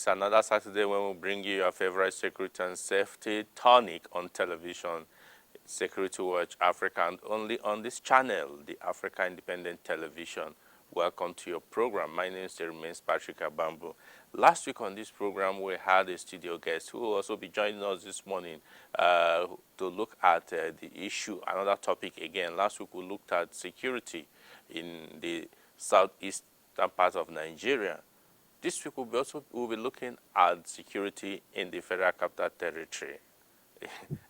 another Saturday when we bring you your favorite security and safety tonic on television, Security Watch Africa, and only on this channel, the Africa Independent Television. Welcome to your program. My name still remains Patrick Abambo. Last week on this program, we had a studio guest who will also be joining us this morning to look at the issue, another topic again. Last week, we looked at security in the southeastern part of Nigeria. This week, we'll be looking at security in the Federal Capital Territory.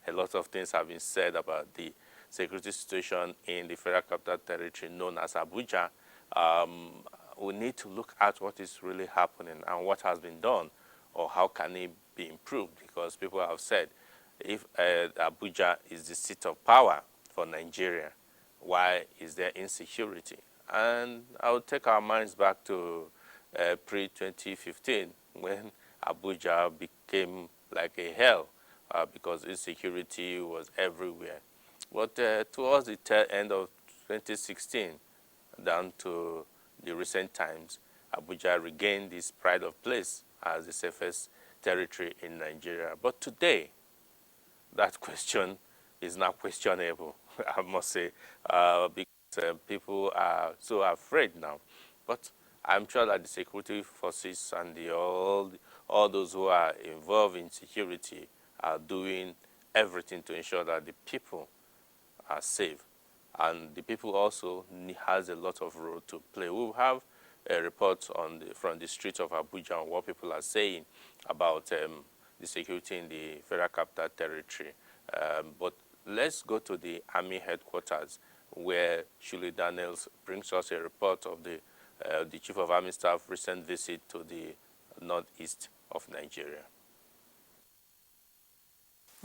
A lot of things have been said about the security situation in the Federal Capital Territory known as Abuja. We need to look at what is really happening and what has been done, or how can it be improved, because people have said if Abuja is the seat of power for Nigeria, why is there insecurity? And I will take our minds back to pre-2015 when Abuja became like a hell because insecurity was everywhere. But towards the end of 2016, down to the recent times, Abuja regained this pride of place as the safest territory in Nigeria. But today, that question is now questionable, I must say, because people are so afraid now. But I'm sure that the security forces and all those who are involved in security are doing everything to ensure that the people are safe. And the people also has a lot of role to play. We'll have a report from the streets of Abuja on what people are saying about the security in the Federal Capital Territory. But let's go to the Army headquarters, where Shuli Daniels brings us a report of the Chief of Army Staff recent visit to the northeast of Nigeria.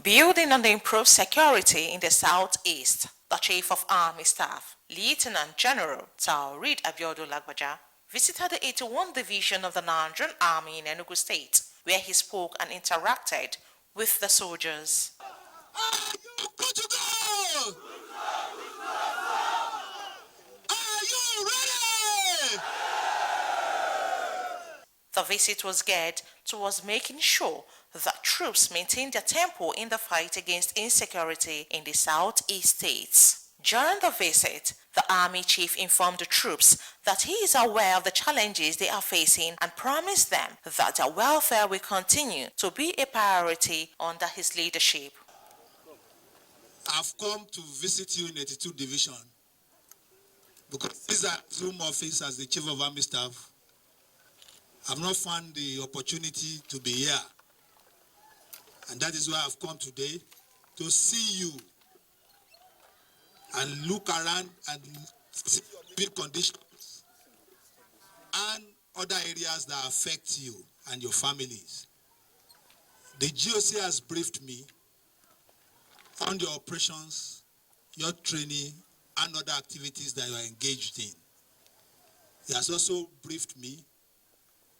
Building on the improved security in the southeast, the Chief of Army Staff, Lieutenant General Taoreed Abiodun Lagbaja, visited the 81st Division of the Nigerian Army in Enugu State, where he spoke and interacted with the soldiers. Are you good to go? Are you ready? The visit was geared towards making sure that troops maintain their tempo in the fight against insecurity in the southeast states. During the visit, the Army Chief informed the troops that he is aware of the challenges they are facing and promised them that their welfare will continue to be a priority under his leadership. I've come to visit you in 82 Division because this is a Zoom office as the Chief of Army Staff. I've not found the opportunity to be here. And that is why I've come today, to see you and look around and see your living conditions and other areas that affect you and your families. The GOC has briefed me on your operations, your training, and other activities that you are engaged in. He has also briefed me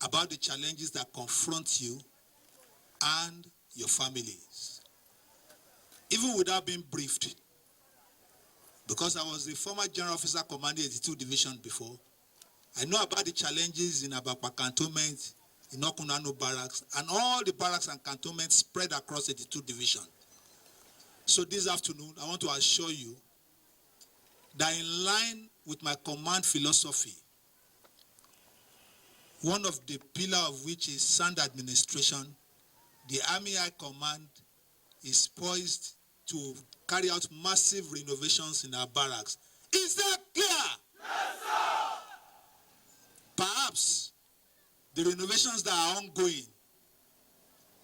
about the challenges that confront you and your families. Even without being briefed, because I was the former General Officer commanding 82 Division before, I know about the challenges in Abakpa Cantonment, in Okunanu Barracks, and all the barracks and cantonments spread across 82 Division. So this afternoon, I want to assure you that in line with my command philosophy, one of the pillars of which is sound administration, the Army High Command is poised to carry out massive renovations in our barracks. Is that clear? Yes, sir. Perhaps the renovations that are ongoing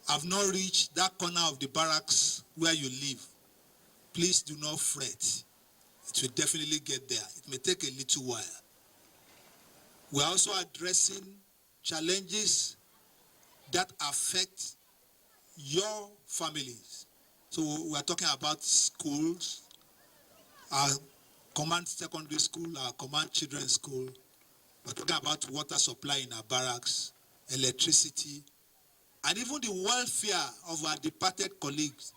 have not reached that corner of the barracks where you live. Please do not fret. It will definitely get there. It may take a little while. We are also addressing challenges that affect your families. So we are talking about schools, our command secondary school, our command children's school. We're talking about water supply in our barracks, electricity, and even the welfare of our departed colleagues.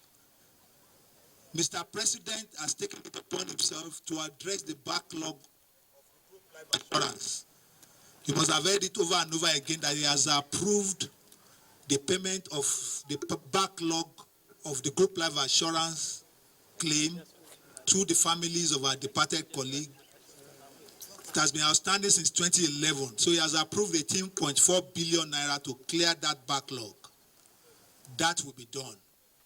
Mr. President has taken it upon himself to address the backlog of group life assurance. You must have heard it over and over again that he has approved the payment of the backlog of the group life assurance claim to the families of our departed colleague. It has been outstanding since 2011, so he has approved 18.4 billion naira to clear that backlog. That will be done.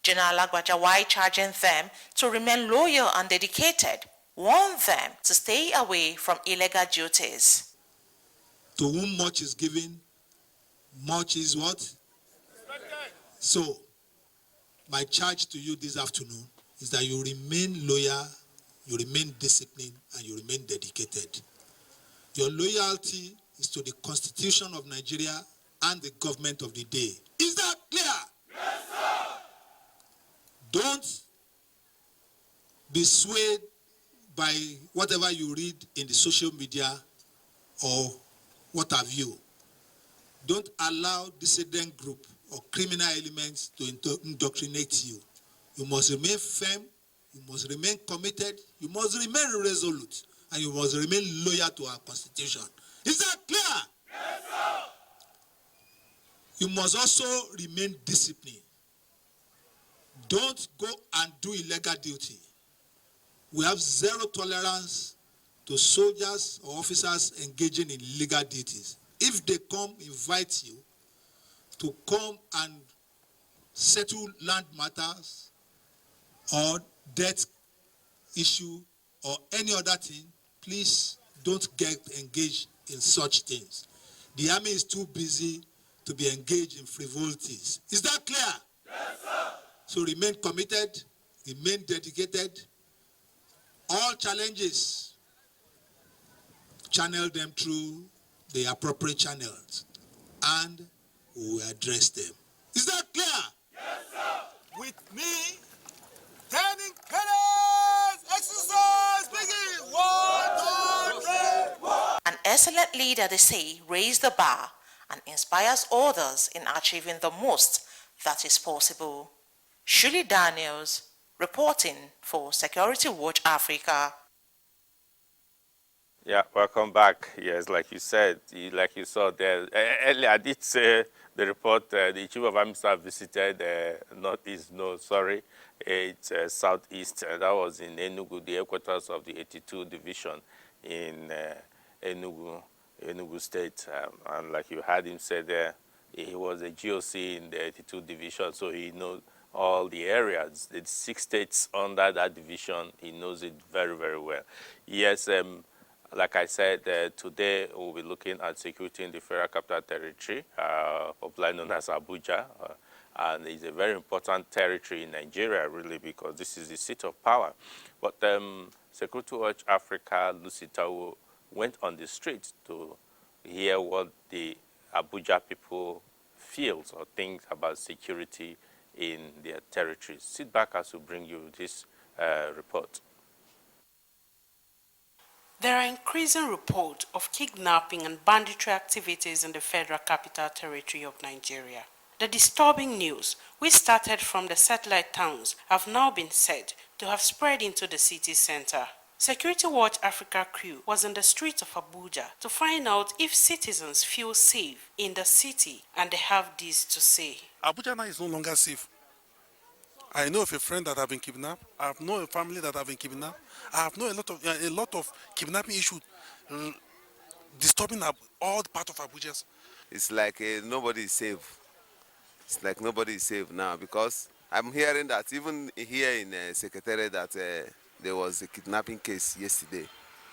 General Lagbaja, while charging them to remain loyal and dedicated, warned them to stay away from illegal duties. To whom much is given, much is what? So, my charge to you this afternoon is that you remain loyal, you remain disciplined, and you remain dedicated. Your loyalty is to the Constitution of Nigeria and the government of the day. Is that clear? Yes, sir. Don't be swayed by whatever you read in the social media or what have you. Don't allow dissident group or criminal elements to indoctrinate you. You must remain firm, you must remain committed, you must remain resolute, and you must remain loyal to our Constitution. Is that clear? Yes, sir. You must also remain disciplined. Don't go and do illegal duty. We have zero tolerance to soldiers or officers engaging in illegal duties. If they come, invite you to come and settle land matters or debt issue or any other thing, please don't get engaged in such things. The army is too busy to be engaged in frivolities. Is that clear? Yes, sir. So remain committed, remain dedicated. All challenges, channel them through the appropriate channels, and we will address them. Is that clear? Yes, sir. With me, turning colors, exercise begin. 1, 2, 3, 1. An excellent leader, they say, raises the bar and inspires others in achieving the most that is possible. Shirley Daniels, reporting for Security Watch Africa. Yeah, welcome back. Yes, like you said, like you saw there, earlier I did say the report, the Chief of Army Staff visited Northeast, no, sorry, it's Southeast. That was in Enugu, the headquarters of the 82 Division in Enugu State. And like you heard him say there, he was a GOC in the 82 Division, so he knows all the areas, the 6 states under that division. He knows it very, very well. Yes, like I said, today we'll be looking at security in the Federal Capital Territory, popularly known as Abuja. And it's a very important territory in Nigeria, really, because this is the seat of power. But Security Watch Africa, Lucy Taiwo, went on the streets to hear what the Abuja people feel or think about security in their territories. Sit back as we bring you this report. There are increasing reports of kidnapping and banditry activities in the Federal Capital Territory of Nigeria. The disturbing news, which started from the satellite towns, have now been said to have spread into the city center. Security Watch Africa crew was in the streets of Abuja to find out if citizens feel safe in the city, and they have this to say. Abuja now is no longer safe. I know of a friend that have been kidnapped. I know a family that have been kidnapped. I have known a lot of kidnapping issues disturbing all the part of Abuja. It's like nobody is safe. It's like nobody is safe now, because I'm hearing that even here in Secretariat that there was a kidnapping case yesterday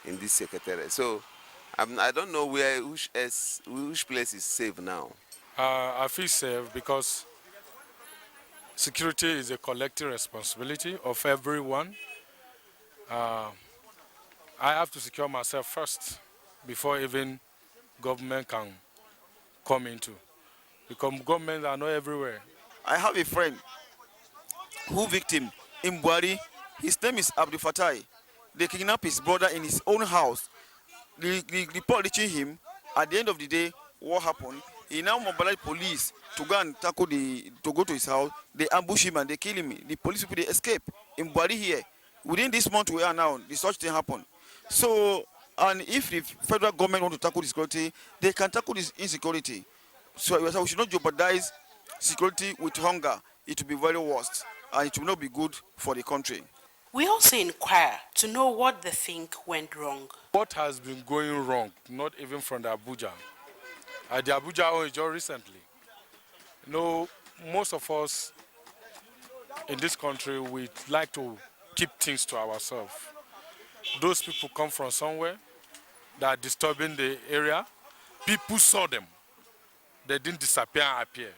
in this Secretariat. So I don't know which place is safe now. I feel safe because security is a collective responsibility of everyone. I have to secure myself first before even government can come into. Because governments are not everywhere. I have a friend who victim in Buhari. His name is Abdul Fatai. They kidnapped his brother in his own house. The report reaching him. At the end of the day, what happened? He now mobilized police to go and tackle to go to his house. They ambush him and they kill him. The police people, they escape. In Buhari here, within this month we are now, the such thing happened. So, and if the federal government want to tackle this security, they can tackle this insecurity. So we should not jeopardize security with hunger, it will be very worst, and it will not be good for the country. We also inquire to know what they think went wrong. What has been going wrong, not even from the Abuja? The Abuja one is just recently. You know, most of us in this country, we like to keep things to ourselves. Those people come from somewhere that are disturbing the area. People saw them. They didn't disappear and appear.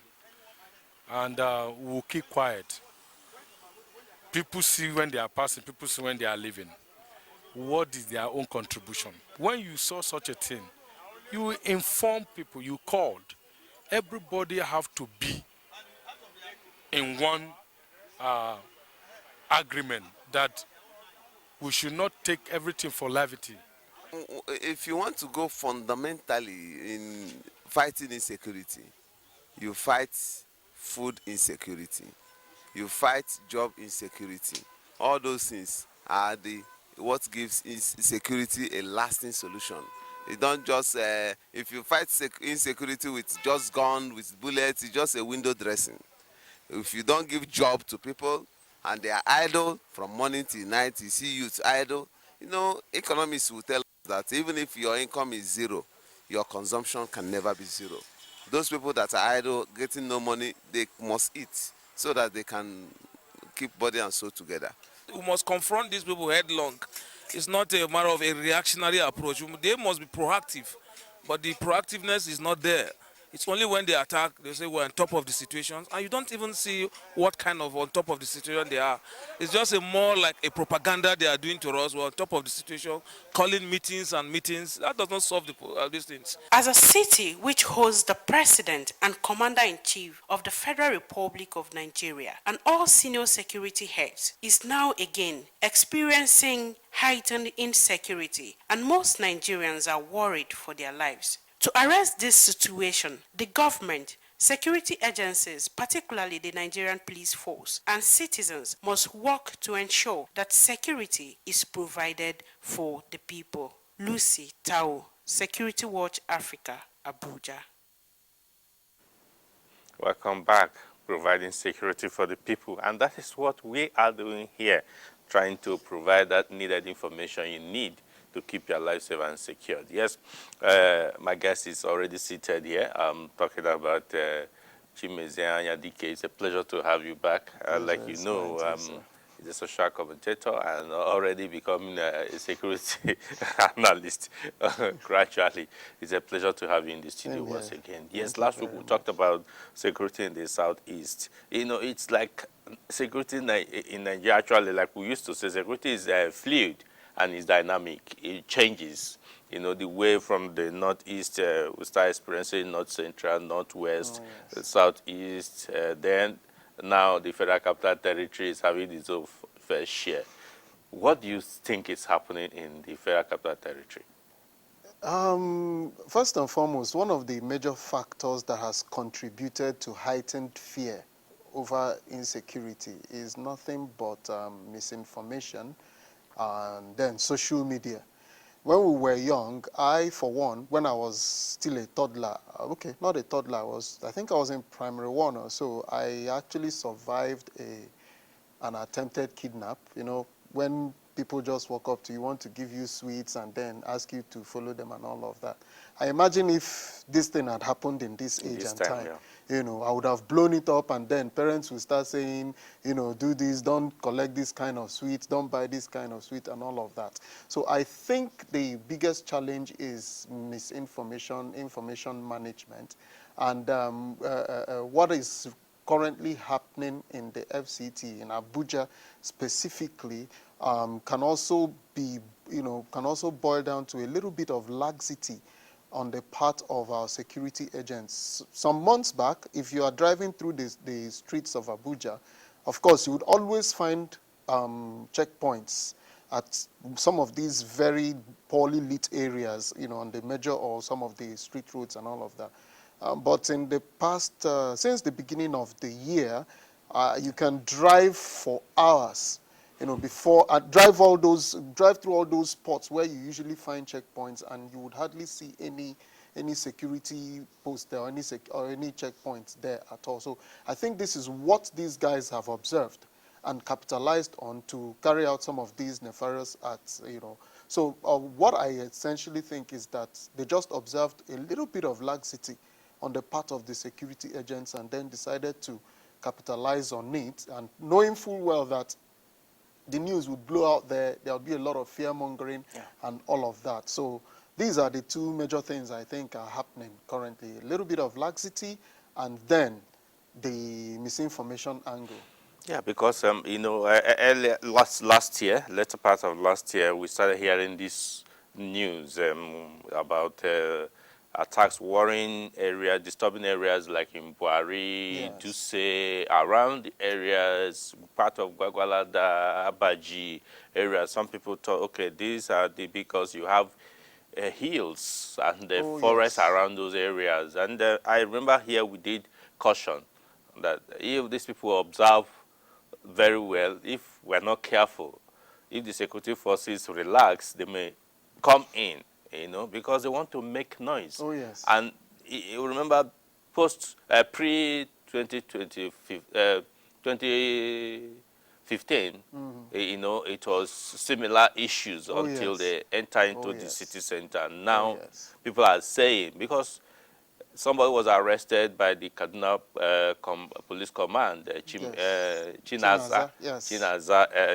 And we'll keep quiet. People see when they are passing, people see when they are leaving. What is their own contribution? When you saw such a thing, you inform people, you called. Everybody have to be in one agreement that we should not take everything for levity. If you want to go fundamentally in fighting insecurity, you fight food insecurity, you fight job insecurity. All those things are what gives insecurity a lasting solution. You don't just, if you fight insecurity with just gun, with bullets, it's just a window dressing. If you don't give job to people and they are idle from morning till night, you see youth idle, you know, economists will tell us that even if your income is zero, your consumption can never be zero. Those people that are idle, getting no money, they must eat so that they can keep body and soul together. We must confront these people headlong. It's not a matter of a reactionary approach. They must be proactive, but the proactiveness is not there. It's only when they attack, they say we're on top of the situation, and you don't even see what kind of on top of the situation they are. It's just more like a propaganda they are doing to us. We're on top of the situation, calling meetings and meetings. That does not solve these things. As a city which hosts the President and Commander-in-Chief of the Federal Republic of Nigeria and all senior security heads is now again experiencing heightened insecurity, and most Nigerians are worried for their lives. To arrest this situation, the government, security agencies, particularly the Nigerian Police Force, and citizens must work to ensure that security is provided for the people. Lucy Tao, Security Watch Africa, Abuja. Welcome back, providing security for the people. And that is what we are doing here, trying to provide that needed information you need to keep your life safe and secure. Yes, my guest is already seated here. I'm talking about Chimezie Anyadike. It's a pleasure to have you back. Like you know, he's a social commentator and already becoming a security analyst gradually. It's a pleasure to have you in the studio once again. Yes, last week we talked about security in the Southeast. You know, it's like security in Nigeria, actually, like we used to say, security is fluid and it's dynamic. It changes. You know, the way from the Northeast, we start experiencing North Central, Northwest, Southeast, then now the Federal Capital Territory is having its own fair share. What do you think is happening in the Federal Capital Territory? First and foremost, one of the major factors that has contributed to heightened fear over insecurity is nothing but misinformation and then social media. When we were young, I, for one, when I was still a toddler, okay, not a toddler, I think I was in primary 1 or so, I actually survived an attempted kidnap. You know, when people just walk up to you, want to give you sweets and then ask you to follow them and all of that. I imagine if this thing had happened in this age and time, you know, I would have blown it up, and then parents would start saying, you know, do this, don't collect this kind of sweets, don't buy this kind of sweet and all of that. So I think the biggest challenge is misinformation, information management, and what is currently happening in the FCT, in Abuja specifically, can also be, you know, can also boil down to a little bit of laxity on the part of our security agents. Some months back, if you are driving through the streets of Abuja, of course, you would always find checkpoints at some of these very poorly lit areas, you know, on the major or some of the street roads and all of that. But in the past, since the beginning of the year, you can drive for hours, you know, drive through all those spots where you usually find checkpoints, and you would hardly see any any security post there or any checkpoints there at all. So I think this is what these guys have observed and capitalized on to carry out some of these nefarious acts, you know. So what I essentially think is that they just observed a little bit of laxity on the part of the security agents and then decided to capitalize on it, and knowing full well that the news would blow out there will be a lot of fear-mongering and all of that. So these are the two major things I think are happening currently. A little bit of laxity and then the misinformation angle. Yeah, because you know, earlier last year, later part of last year, we started hearing this news about attacks, warring areas, disturbing areas like in Buari, Duse, around the areas, part of Gwagwalada, Abaji area. Some people thought, okay, these are because you have hills and the forests around those areas. And I remember here we did caution that if these people observe very well, if we're not careful, if the security forces relax, they may come in, you know, because they want to make noise. Oh, yes. And you remember pre-2015, you know, it was similar issues until they enter into the city center. Now people are saying, because somebody was arrested by the Kaduna police command, Chinaza,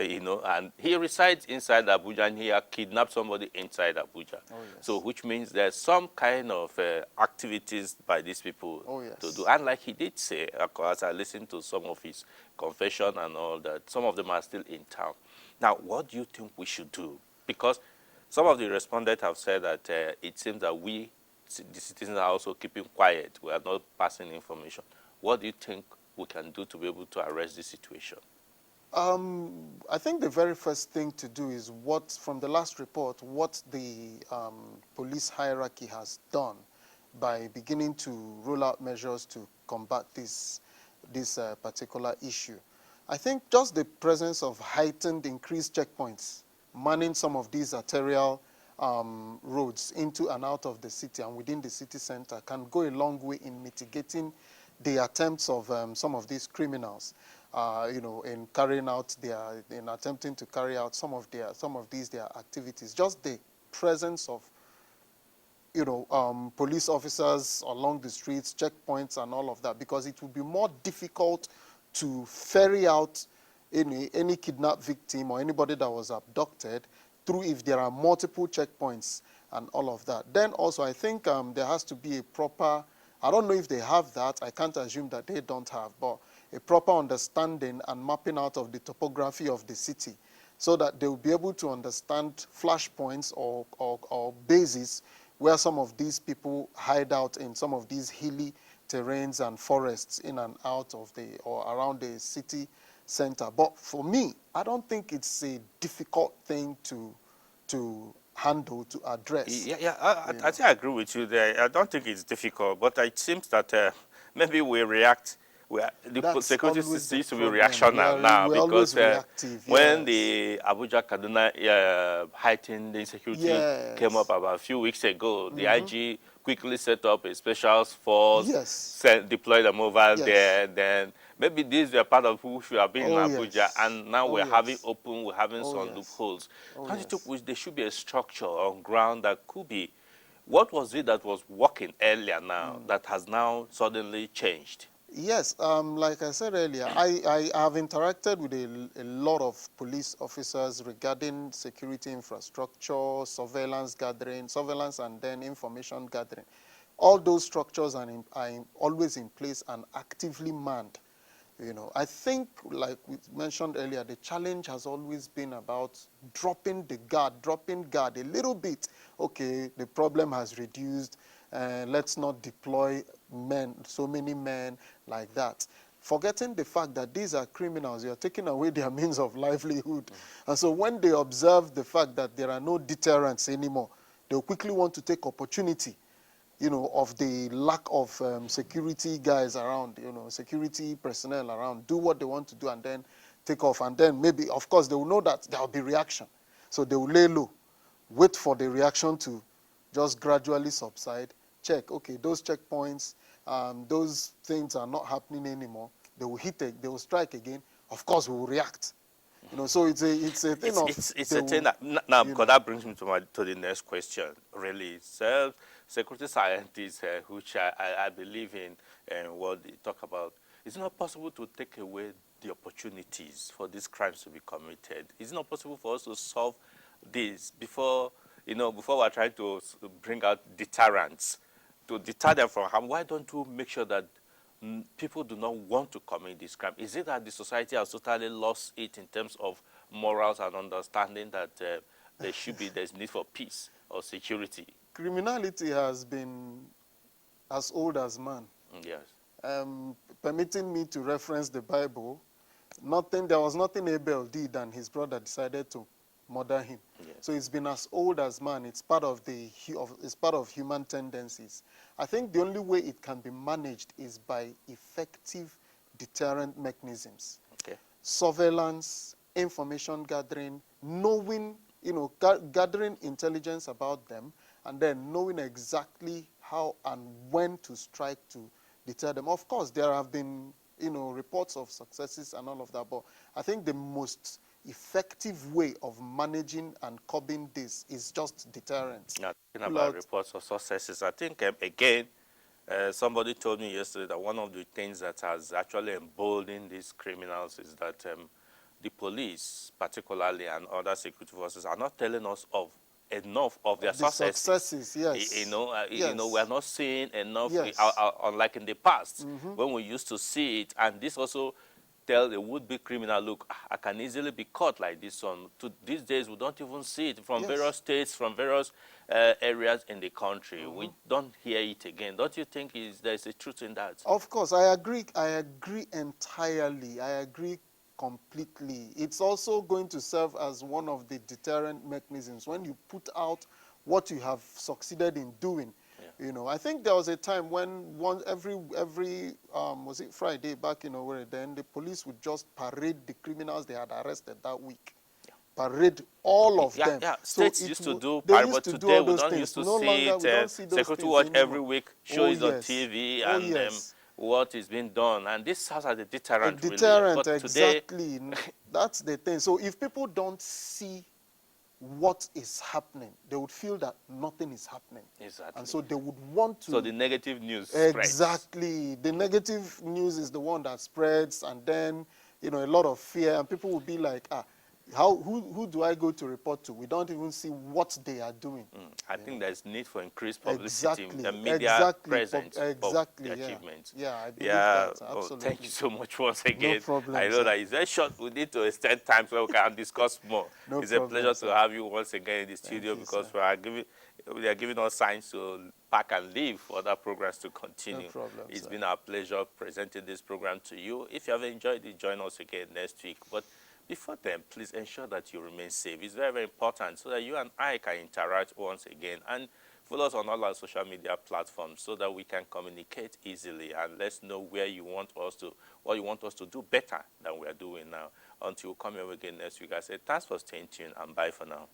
you know, and he resides inside Abuja, and he had kidnapped somebody inside Abuja. So, which means there's some kind of activities by these people to do. And like he did say, as I listened to some of his confession and all that, some of them are still in town. Now, what do you think we should do? Because some of the respondents have said that it seems that the citizens are also keeping quiet. We are not passing information. What do you think we can do to be able to arrest this situation? I think the very first thing to do is from the last report, what the police hierarchy has done by beginning to roll out measures to combat this particular issue. I think just the presence of heightened, increased checkpoints, manning some of these arterial roads into and out of the city and within the city center can go a long way in mitigating the attempts of some of these criminals, you know, in attempting to carry out some of their activities. Just the presence of, you know, police officers along the streets, checkpoints, and all of that, because it would be more difficult to ferry out any kidnapped victim or anybody that was abducted through if there are multiple checkpoints and all of that. Then also I think there has to be a proper, I don't know if they have that, I can't assume that they don't have, but a proper understanding and mapping out of the topography of the city so that they will be able to understand flashpoints or bases where some of these people hide out in some of these hilly terrains and forests in and out of or around the city center. But for me, I don't think it's a difficult thing to handle, to address. I think I agree with you there. I don't think it's difficult, but it seems that maybe we react. The security seems to be reactional now because when the Abuja Kaduna heightened insecurity came up about a few weeks ago, the IG quickly set up a special force, deployed them over there. Then maybe these were part of who should have been in Abuja, and now we're having some loopholes. Don't you think there should be a structure on ground that could be, what was it that was working earlier now that has now suddenly changed? Yes, like I said earlier, I have interacted with a lot of police officers regarding security infrastructure, surveillance and then information gathering. All those structures are always in place and actively manned. You know, I think, like we mentioned earlier, the challenge has always been about dropping guard a little bit. Okay, the problem has reduced. Let's not deploy so many men like that. Forgetting the fact that these are criminals, you're taking away their means of livelihood. And so when they observe the fact that there are no deterrents anymore, they'll quickly want to take opportunity, you know, of the lack of security guys around, you know, security personnel around, do what they want to do and then take off. And then maybe, of course, they will know that there will be reaction. So they will lay low, wait for the reaction to just gradually subside, check, okay, those checkpoints, those things are not happening anymore. They will they will strike again. Of course, we will react. You know, so it's a thing it's a thing that now, because that brings me to the next question. Really, security scientists, which I believe in, and what they talk about, it's not possible to take away the opportunities for these crimes to be committed. It's not possible for us to solve this before we're trying to bring out deterrents to deter them from harm. Why don't we make sure that people do not want to commit this crime? Is it that the society has totally lost it in terms of morals and understanding that there's need for peace or security? Criminality has been as old as man. Yes. Permitting me to reference the Bible, there was nothing Abel did and his brother decided to murder him. Yes. So it's been as old as man. It's part of human tendencies. I think the only way it can be managed is by effective deterrent mechanisms. Okay. Surveillance, information gathering, knowing, gathering intelligence about them, and then knowing exactly how and when to strike to deter them. Of course, there have been, reports of successes and all of that, but I think the most effective way of managing and curbing this is just deterrence. Now, talking about reports of successes, I think, again, somebody told me yesterday that one of the things that has actually emboldened these criminals is that the police, particularly, and other security forces are not telling us enough of their successes. Yes. Yes. We're not seeing enough, yes. Unlike in the past, when we used to see it, and this also tell a would-be criminal, look, I can easily be caught like this one. These days, we don't even see it from various states, from various areas in the country. We don't hear it again. Don't you think there's a truth in that? Of course, I agree. I agree entirely. I agree completely. It's also going to serve as one of the deterrent mechanisms when you put out what you have succeeded in doing. I think there was a time when every was it Friday back in Owerri, then the police would just parade the criminals they had arrested that week. Parade all of them. Yeah, so states used to do parade, but today we don't used to see it. Security Watch every week shows on TV and what is being done. And this has a deterrent. A deterrent, really. But exactly. Today, that's the thing. So if people don't see what is happening, they would feel that nothing is happening. Exactly. And so they would want to... So the negative news Exactly. spreads. The negative news is the one that spreads, and then, a lot of fear, and people will be like, who do I go to report to? We don't even see what they are doing. I think there's need for increased publicity and media exactly. presence exactly. of the achievements. Yeah, I believe that. Absolutely. Thank you so much once again. No problem, I know that it's very short. We need to extend time so we can discuss more. It's a pleasure to have you once again in the studio because we are giving us signs to pack and leave for other programs to continue. No problem, It's been our pleasure presenting this program to you. If you have enjoyed it, join us again next week. But before then, please ensure that you remain safe. It's very, very important so that you and I can interact once again. And follow us on all our social media platforms so that we can communicate easily and let's know what you want us to do better than we are doing now. Until we come here again next week, I say thanks for staying tuned and bye for now.